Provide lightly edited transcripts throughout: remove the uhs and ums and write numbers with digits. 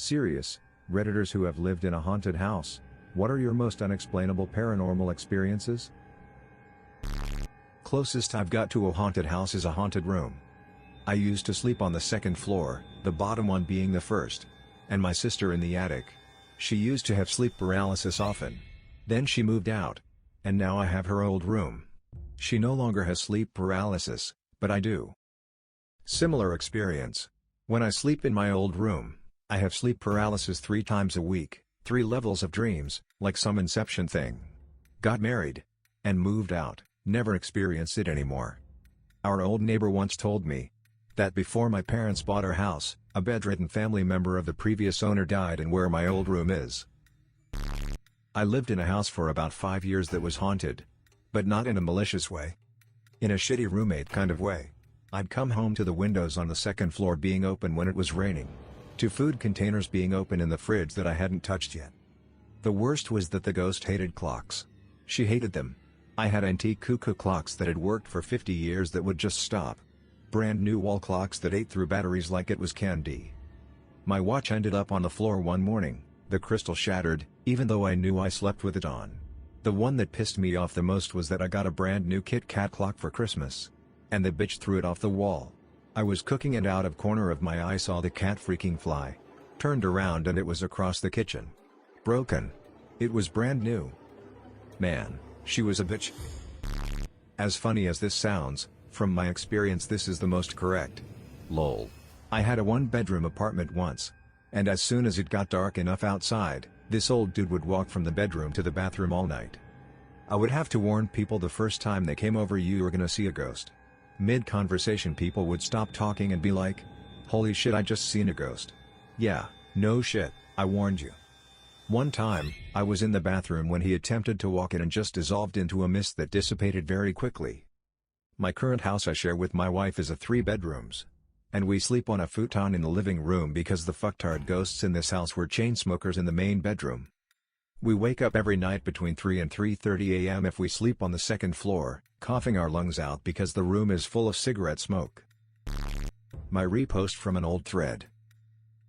Serious, Redditors who have lived in a haunted house, what are your most unexplainable paranormal experiences? Closest I've got to a haunted house is a haunted room. I used to sleep on the second floor, the bottom one being the first. And my sister in the attic. She used to have sleep paralysis often. Then she moved out. And now I have her old room. She no longer has sleep paralysis, but I do. Similar experience. When I sleep in my old room, I have sleep paralysis 3 times a week, 3 levels of dreams, like some Inception thing. Got married. And moved out, never experienced it anymore. Our old neighbor once told me that before my parents bought our house, a bedridden family member of the previous owner died and where my old room is. I lived in a house for about 5 years that was haunted. But not in a malicious way. In a shitty roommate kind of way. I'd come home to the windows on the second floor being open when it was raining. To food containers being open in the fridge that I hadn't touched yet. The worst was that the ghost hated clocks. She hated them. I had antique cuckoo clocks that had worked for 50 years that would just stop. Brand new wall clocks that ate through batteries like it was candy. My watch ended up on the floor one morning, the crystal shattered, even though I knew I slept with it on. The one that pissed me off the most was that I got a brand new Kit Kat clock for Christmas. And the bitch threw it off the wall. I was cooking and out of corner of my eye saw the cat freaking fly. Turned around and it was across the kitchen. Broken. It was brand new. Man, she was a bitch. As funny as this sounds, from my experience this is the most correct. Lol. I had a 1-bedroom apartment once. And as soon as it got dark enough outside, this old dude would walk from the bedroom to the bathroom all night. I would have to warn people the first time they came over you were gonna see a ghost. Mid-conversation people would stop talking and be like, "Holy shit, I just seen a ghost." Yeah, no shit, I warned you. One time, I was in the bathroom when he attempted to walk in and just dissolved into a mist that dissipated very quickly. My current house I share with my wife is a 3 bedrooms. And we sleep on a futon in the living room because the fucktard ghosts in this house were chain smokers in the main bedroom. We wake up every night between 3 and 3:30 a.m. if we sleep on the second floor, coughing our lungs out because the room is full of cigarette smoke. My repost from an old thread.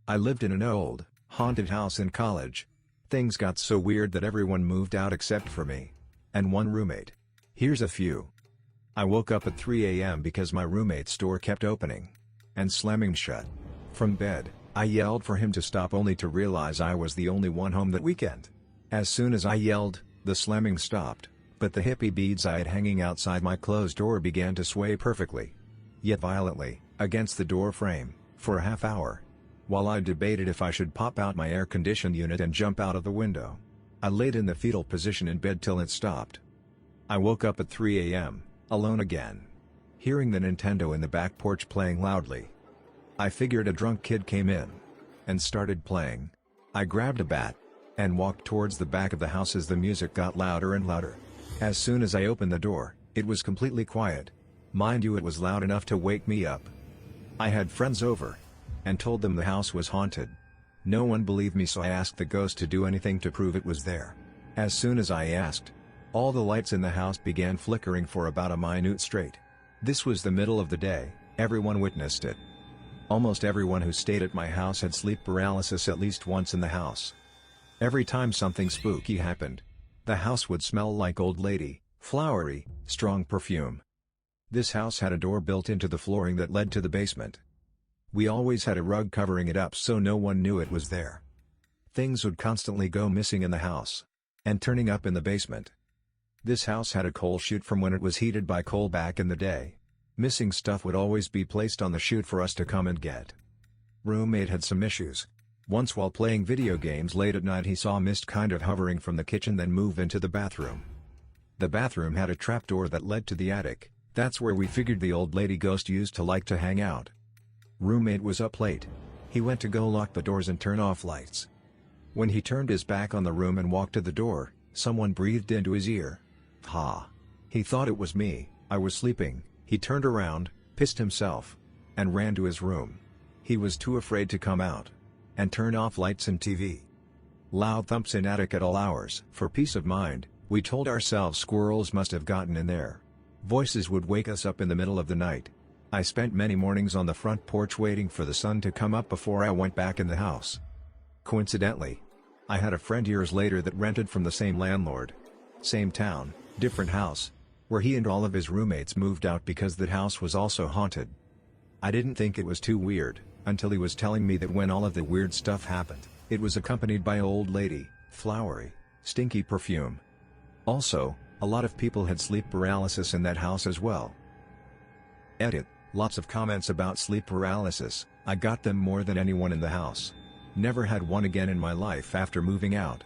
I lived in an old, haunted house in college. Things got so weird that everyone moved out except for me. And one roommate. Here's a few. I woke up at 3 a.m. because my roommate's door kept opening. And slamming shut. From bed, I yelled for him to stop only to realize I was the only one home that weekend. As soon as I yelled, the slamming stopped, but the hippie beads I had hanging outside my closed door began to sway perfectly, yet violently, against the door frame, for a half hour. While I debated if I should pop out my air-conditioned unit and jump out of the window. I laid in the fetal position in bed till it stopped. I woke up at 3 a.m., alone again. Hearing the Nintendo in the back porch playing loudly. I figured a drunk kid came in. And started playing. I grabbed a bat. And walked towards the back of the house as the music got louder and louder. As soon as I opened the door, it was completely quiet. Mind you, it was loud enough to wake me up. I had friends over. And told them the house was haunted. No one believed me, so I asked the ghost to do anything to prove it was there. As soon as I asked, all the lights in the house began flickering for about a minute straight. This was the middle of the day, everyone witnessed it. Almost everyone who stayed at my house had sleep paralysis at least once in the house. Every time something spooky happened, the house would smell like old lady, flowery, strong perfume. This house had a door built into the flooring that led to the basement. We always had a rug covering it up so no one knew it was there. Things would constantly go missing in the house. And turning up in the basement. This house had a coal chute from when it was heated by coal back in the day. Missing stuff would always be placed on the chute for us to come and get. Roommate had some issues. Once while playing video games late at night he saw mist kind of hovering from the kitchen then move into the bathroom. The bathroom had a trapdoor that led to the attic. That's where we figured the old lady ghost used to like to hang out. Roommate was up late. He went to go lock the doors and turn off lights. When he turned his back on the room and walked to the door, someone breathed into his ear. Ha! He thought it was me. I was sleeping. He turned around, pissed himself, and ran to his room. He was too afraid to come out and turn off lights and TV. Loud thumps in attic at all hours. For peace of mind, we told ourselves squirrels must have gotten in there. Voices would wake us up in the middle of the night. I spent many mornings on the front porch waiting for the sun to come up before I went back in the house. Coincidentally, I had a friend years later that rented from the same landlord. Same town, different house, where he and all of his roommates moved out because that house was also haunted. I didn't think it was too weird, until he was telling me that when all of the weird stuff happened, it was accompanied by old lady, flowery, stinky perfume. Also, a lot of people had sleep paralysis in that house as well. Edit, lots of comments about sleep paralysis. I got them more than anyone in the house. Never had one again in my life after moving out.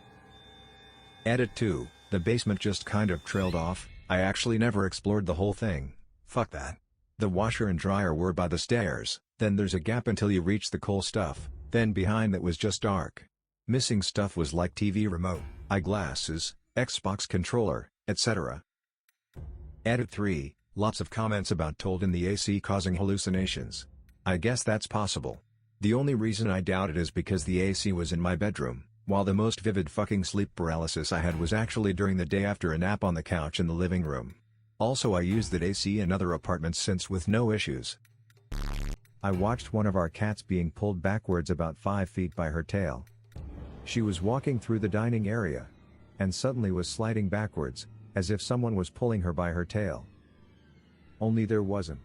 Edit 2, the basement just kind of trailed off. I actually never explored the whole thing. Fuck that. The washer and dryer were by the stairs, then there's a gap until you reach the coal stuff, then behind that was just dark. Missing stuff was like TV remote, eyeglasses, Xbox controller, etc. Edit 3, lots of comments about told in the AC causing hallucinations. I guess that's possible. The only reason I doubt it is because the AC was in my bedroom, while the most vivid fucking sleep paralysis I had was actually during the day after a nap on the couch in the living room. Also, I used that AC in other apartments since with no issues. I watched one of our cats being pulled backwards about 5 feet by her tail. She was walking through the dining area, and suddenly was sliding backwards, as if someone was pulling her by her tail. Only there wasn't.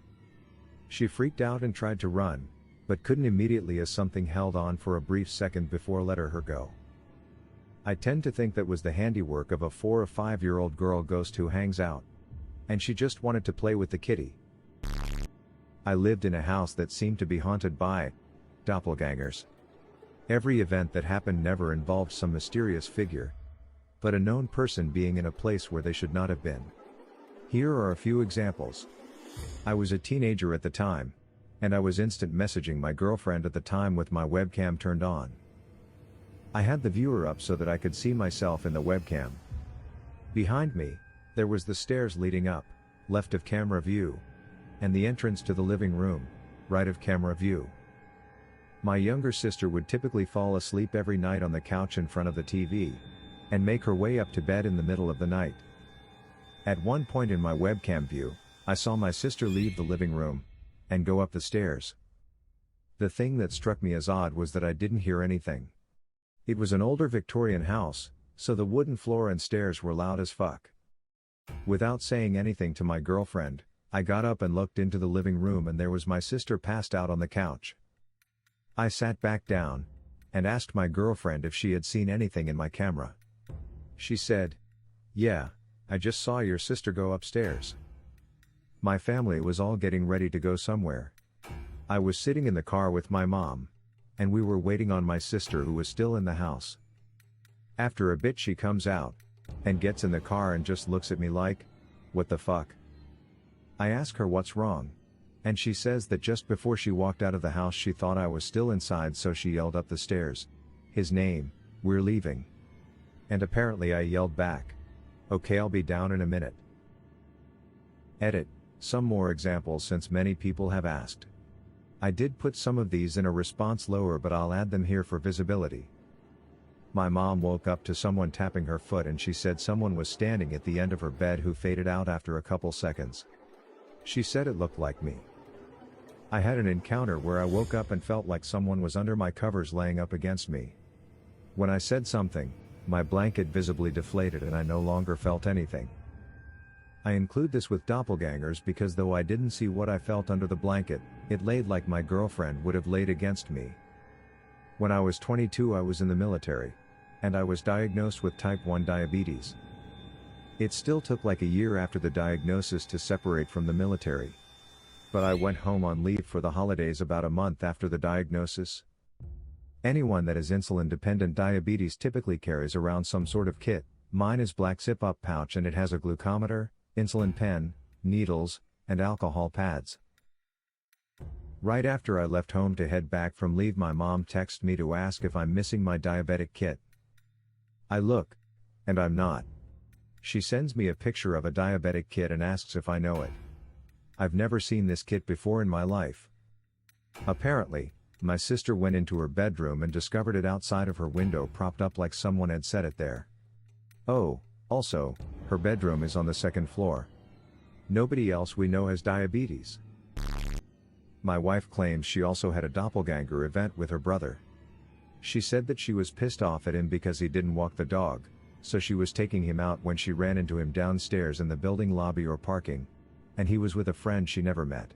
She freaked out and tried to run, but couldn't immediately as something held on for a brief second before letting her go. I tend to think that was the handiwork of a 4 or 5-year-old girl ghost who hangs out, and she just wanted to play with the kitty. I lived in a house that seemed to be haunted by doppelgangers. Every event that happened never involved some mysterious figure, but a known person being in a place where they should not have been. Here are a few examples. I was a teenager at the time, and I was instant messaging my girlfriend at the time with my webcam turned on. I had the viewer up so that I could see myself in the webcam. Behind me, there was the stairs leading up, left of camera view, and the entrance to the living room, right of camera view. My younger sister would typically fall asleep every night on the couch in front of the TV, and make her way up to bed in the middle of the night. At one point in my webcam view, I saw my sister leave the living room, and go up the stairs. The thing that struck me as odd was that I didn't hear anything. It was an older Victorian house, so the wooden floor and stairs were loud as fuck. Without saying anything to my girlfriend, I got up and looked into the living room and there was my sister passed out on the couch. I sat back down, and asked my girlfriend if she had seen anything in my camera. She said, "Yeah, I just saw your sister go upstairs." My family was all getting ready to go somewhere. I was sitting in the car with my mom, and we were waiting on my sister who was still in the house. After a bit she comes out, and gets in the car and just looks at me like, "What the fuck?" I ask her what's wrong, and she says that just before she walked out of the house she thought I was still inside, so she yelled up the stairs, "His name, we're leaving." And apparently I yelled back, "Okay, I'll be down in a minute." Edit, some more examples since many people have asked. I did put some of these in a response lower, but I'll add them here for visibility. My mom woke up to someone tapping her foot and she said someone was standing at the end of her bed who faded out after a couple seconds. She said it looked like me. I had an encounter where I woke up and felt like someone was under my covers laying up against me. When I said something, my blanket visibly deflated and I no longer felt anything. I include this with doppelgangers because though I didn't see what I felt under the blanket, it laid like my girlfriend would have laid against me. When I was 22 I was in the military, and I was diagnosed with type 1 diabetes. It still took like a year after the diagnosis to separate from the military. But I went home on leave for the holidays about a month after the diagnosis. Anyone that has insulin-dependent diabetes typically carries around some sort of kit. Mine is black zip-up pouch and it has a glucometer, insulin pen, needles, and alcohol pads. Right after I left home to head back from leave, my mom texted me to ask if I'm missing my diabetic kit. I look, and I'm not. She sends me a picture of a diabetic kit and asks if I know it. I've never seen this kit before in my life. Apparently, my sister went into her bedroom and discovered it outside of her window propped up like someone had set it there. Oh, also, her bedroom is on the second floor. Nobody else we know has diabetes. My wife claims she also had a doppelganger event with her brother. She said that she was pissed off at him because he didn't walk the dog, so she was taking him out when she ran into him downstairs in the building lobby or parking, and he was with a friend she never met.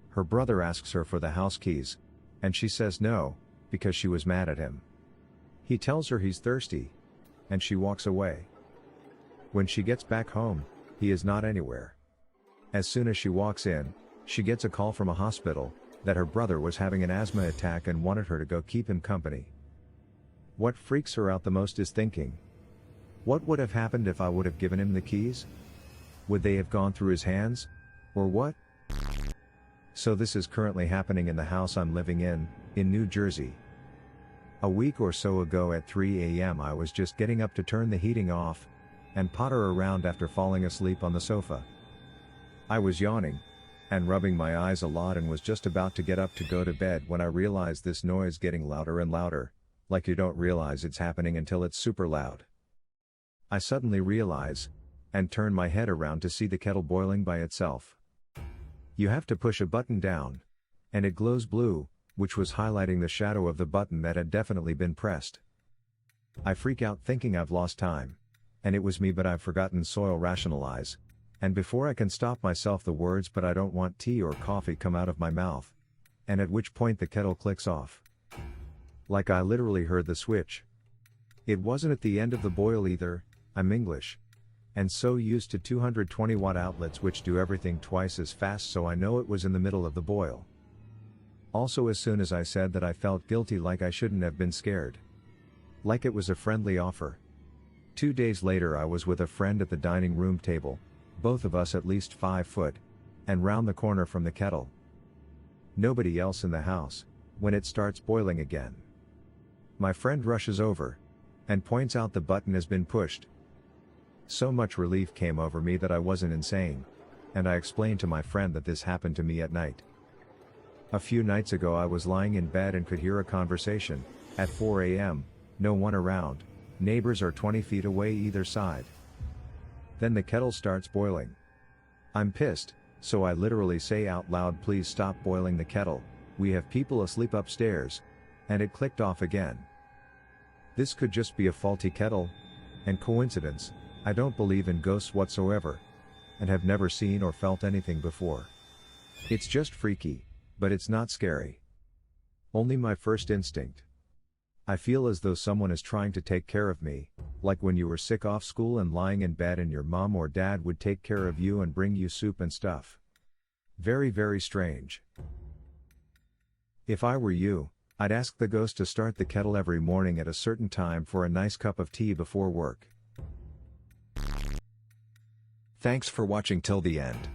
Her brother asks her for the house keys, and she says no, because she was mad at him. He tells her he's thirsty, and she walks away. When she gets back home, he is not anywhere. As soon as she walks in, she gets a call from a hospital, that her brother was having an asthma attack and wanted her to go keep him company. What freaks her out the most is thinking, what would have happened if I would have given him the keys? Would they have gone through his hands? Or what? So this is currently happening in the house I'm living in New Jersey. A week or so ago at 3 a.m. I was just getting up to turn the heating off, and potter around after falling asleep on the sofa. I was yawning, and rubbing my eyes a lot and was just about to get up to go to bed when I realized this noise getting louder and louder, like you don't realize it's happening until it's super loud. I suddenly realize, and turn my head around to see the kettle boiling by itself. You have to push a button down, and it glows blue, which was highlighting the shadow of the button that had definitely been pressed. I freak out thinking I've lost time, and it was me but I've forgotten soil rationalize, and before I can stop myself the words "but I don't want tea or coffee" come out of my mouth, and at which point the kettle clicks off. Like I literally heard the switch. It wasn't at the end of the boil either. I'm English, and so used to 220 watt outlets which do everything twice as fast, so I know it was in the middle of the boil. Also, as soon as I said that, I felt guilty, like I shouldn't have been scared. Like it was a friendly offer. 2 days later I was with a friend at the dining room table, both of us at least 5 foot, and round the corner from the kettle. Nobody else in the house, when it starts boiling again. My friend rushes over, and points out the button has been pushed. So much relief came over me that I wasn't insane, and I explained to my friend that this happened to me at night. A few nights ago I was lying in bed and could hear a conversation, at 4 a.m, no one around, neighbors are 20 feet away either side. Then the kettle starts boiling. I'm pissed, so I literally say out loud, "Please stop boiling the kettle, we have people asleep upstairs," and it clicked off again. This could just be a faulty kettle, and coincidence. I don't believe in ghosts whatsoever, and have never seen or felt anything before. It's just freaky, but it's not scary. Only my first instinct. I feel as though someone is trying to take care of me, like when you were sick off school and lying in bed and your mom or dad would take care of you and bring you soup and stuff. Very, very strange. If I were you, I'd ask the ghost to start the kettle every morning at a certain time for a nice cup of tea before work. Thanks for watching till the end.